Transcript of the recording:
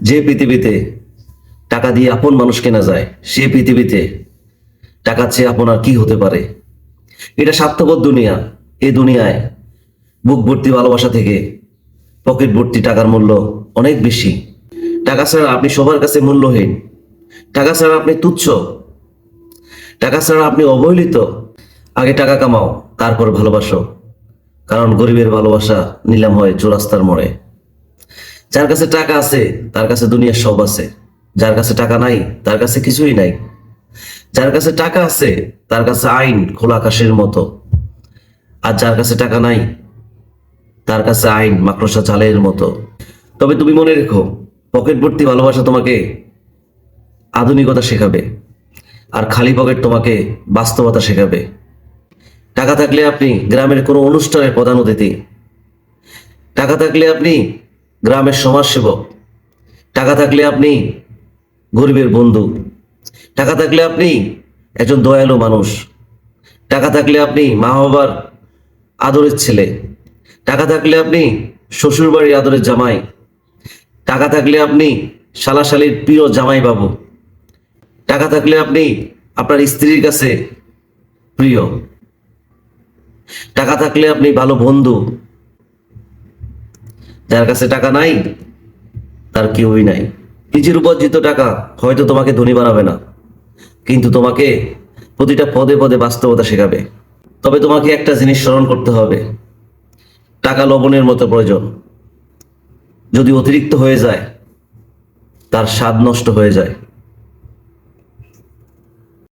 যে পৃথিবীতে টাকা দিয়ে আপন মানুষ কেনা যায়, সে পৃথিবীতে টাকা চেয়ে আপন আর কি হতে পারে? এটা স্বার্থপর দুনিয়া। এই দুনিয়ায় বুক ভর্তি ভালোবাসা থেকে পকেট ভর্তি টাকার মূল্য অনেক বেশি। টাকা ছাড়া আপনি সবার কাছে মূল্যহীন। টাকা ছাড়া আপনি তুচ্ছ। টাকা ছাড়া আপনি অবহেলিত। আগে টাকা কামাও, তারপর ভালোবাসো। কারণ গরিবের ভালোবাসা নিলাম হয় চৌরাস্তার মোড়ে। যার কাছে টাকা আছে তার কাছে দুনিয়ার সব আছে। যার কাছে টাকা নাই তার কাছে কিছুই নাই। যার কাছে টাকা আছে তার কাছে আইন খোলা আকাশের মতো। আর যার কাছে টাকা নাই তার কাছে আইন মাকড়সা জালের মতো। তবে তুমি মনে রেখো, পকেট ভর্তি ভালোবাসা তোমাকে আধুনিকতা শেখাবে, আর খালি পকেট তোমাকে বাস্তবতা শেখাবে। টাকা থাকলে আপনি গ্রামের কোনো অনুষ্ঠানের প্রধান অতিথি। টাকা থাকলে আপনি গ্রামের সমাজসেবক। টাকা থাকলে আপনি গরিবের বন্ধু। টাকা থাকলে আপনি একজন দয়ালু মানুষ। টাকা থাকলে আপনি মা বাবার আদরের ছেলে। টাকা থাকলে আপনি শ্বশুর বাড়ির আদরের জামাই। টাকা থাকলে আপনি শালাশালির প্রিয় জামাই বাবু। টাকা থাকলে আপনি আপনার স্ত্রীর কাছে প্রিয়। টাকা থাকলে আপনি ভালো বন্ধু। যার কাছে টাকা নাই তার কেউই নাই। নিজের উপার্জিত টাকা হয়তো তোমাকে ধনী বানাবে না, কিন্তু তোমাকে প্রতিটা পদে পদে বাস্তবতা শেখাবে। তবে তোমাকে একটা জিনিস স্মরণ করতে হবে, টাকা লবণের মতো প্রয়োজন। যদি অতিরিক্ত হয়ে যায় তার স্বাদ নষ্ট হয়ে যায়।